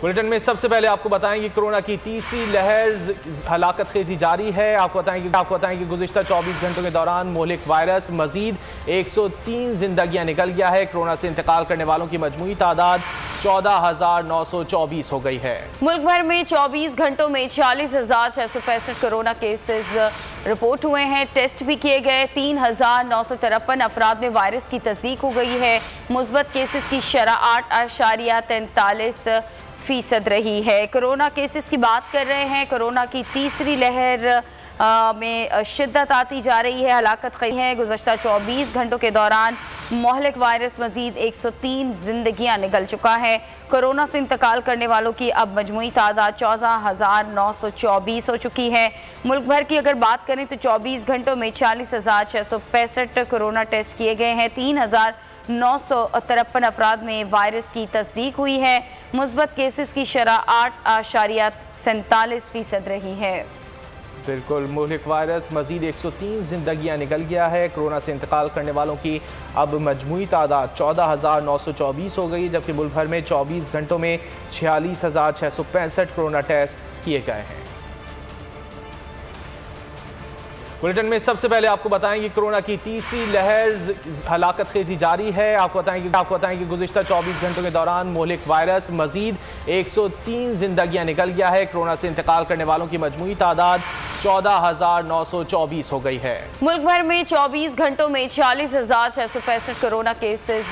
Bulletin में सबसे पहले आपको बताएंगे कोरोना की तीसरी लहर हलाकत खेजी जारी है। आपको बताएं कि गुज़िश्ता 24 घंटों के दौरान मोहलिक वायरस मजीद 103 जिंदगियां निकल गया है। कोरोना से इंतकाल करने वालों की मजमूई तादाद 14,924 हो गई है। मुल्क भर में 24 घंटों में 46,665 कोरोना केसेस रिपोर्ट हुए हैं। टेस्ट भी किए गए। 3,953 अफराद में वायरस की तस्दीक हो गई है। मुस्बत केसेस की शरह 8.43% रही है। कोरोना केसेस की बात कर रहे हैं। कोरोना की तीसरी लहर में शिद्दत आती जा रही है। हलाकत कई है। गुज़श्ता 24 घंटों के दौरान मोहलिक वायरस मजीद 103 जिंदगियां निकल चुका है। कोरोना से इंतकाल करने वालों की अब मजमूई तादाद 14,924 हो चुकी है। मुल्क भर की अगर बात करें तो 24 घंटों में 40,665 कोरोना टेस्ट किए गए हैं। 3,953 अफराद में वायरस की तस्दीक हुई है। मुस्बत केसेस की शरह 8.47% रही है। बिल्कुल, मोहलिक वायरस मजीद 103 जिंदगियां निकल गया है। कोरोना से इंतकाल करने वालों की अब मजमूई तादाद 14,924 हो गई, जबकि मुल्क भर में 24 घंटों में 46,665 कोरोना टेस्ट किए गए हैं। बुलेटिन में सबसे पहले आपको बताएंगे कोरोना की तीसरी लहर हलाकत खेजी जारी है। आपको बताएं कि गुज़िश्ता 24 घंटों के दौरान मोहलिक वायरस मजीद 103 जिंदगियां निकल गया है। कोरोना से इंतकाल करने वालों की मजमूई तादाद 14,924 हो गई है। मुल्क भर में 24 घंटों में 46,665 कोरोना केसेस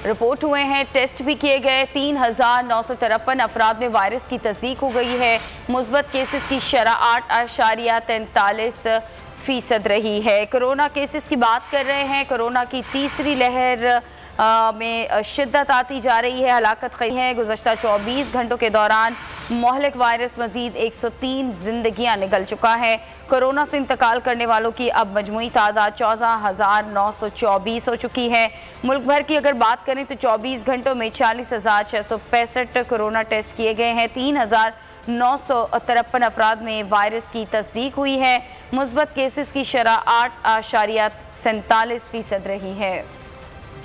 रिपोर्ट हुए हैं। टेस्ट भी किए गए। 3,953 अफराद में वायरस की तस्दीक हो गई है। मुस्बत केसेस की शरह 8.43% रही है। कोरोना केसेस की बात कर रहे हैं। कोरोना की तीसरी लहर में शिद्दत आती जा रही है। हलाकत कई है। गुज़श्ता 24 घंटों के दौरान मोहलिक वायरस मजीद 103 जिंदगियां निकल चुका है। कोरोना से इंतकाल करने वालों की अब मजमूई तादाद 14,924 हो चुकी है। मुल्क भर की अगर बात करें तो 24 घंटों में 40,665 कोरोना टेस्ट किए गए हैं। 3,953 अफराद में वायरस की तस्दीक हुई है। मुस्बत केसेस की शरह 8.47% रही है।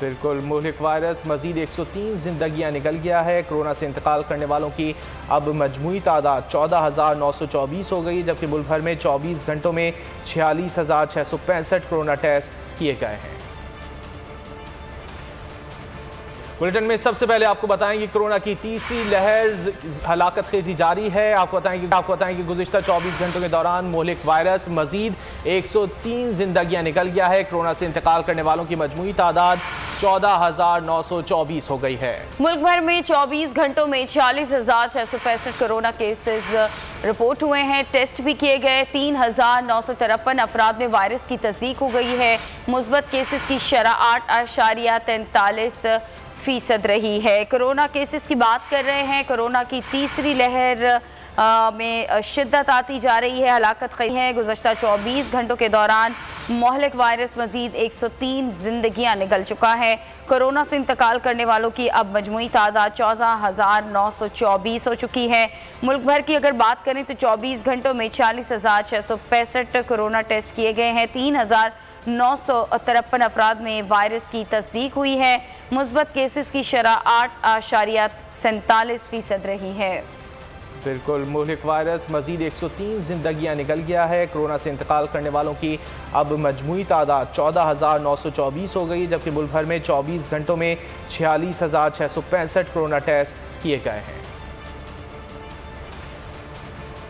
बिल्कुल, मोहलिक वायरस मजीद 103 जिंदगियां निकल गया है। कोरोना से इंतकाल करने वालों की अब मजमूई तादाद 14,924 हो गई, जबकि मुल्क भर में 24 घंटों में 46,665 कोरोना टेस्ट किए गए हैं। बुलेटिन में सबसे पहले आपको बताएंगे कोरोना की तीसरी लहर हलाकत खेजी जारी है। आपको बताएं कि गुज़िश्ता 24 घंटों के दौरान मोहलिक वायरस मजीद 103 जिंदगियां निकल गया है। कोरोना से इंतकाल करने वालों की मजमूई तादाद 14,924 हो गई है। मुल्क भर में 24 घंटों में 46,665 कोरोना केसेस रिपोर्ट हुए हैं। टेस्ट भी किए गए। 3,953 अफराद में वायरस की तस्दीक हो गई है। मुस्बत केसेस की शरह 8.43% रही है। कोरोना केसेस की बात कर रहे हैं। कोरोना की तीसरी लहर में शिद्दत आती जा रही है। हलाकत कई है। गुज़श्ता 24 घंटों के दौरान मोहलिक वायरस मजीद 103 जिंदगियां निकल चुका है। कोरोना से इंतकाल करने वालों की अब मजमूई तादाद 14,924 हो चुकी है। मुल्क भर की अगर बात करें तो 24 घंटों में 40,665 कोरोना टेस्ट किए गए हैं। 3,953 अफराद में वायरस की तस्दीक हुई है। मुस्बत केसेस की शरह 8.47% रही है। बिल्कुल, मोहलिक वायरस मजीद 103 जिंदगियां निकल गया है। कोरोना से इंतकाल करने वालों की अब मजमूई तादाद 14,924 हो गई, जबकि मुल्क भर में 24 घंटों में 46,665 कोरोना टेस्ट किए गए हैं।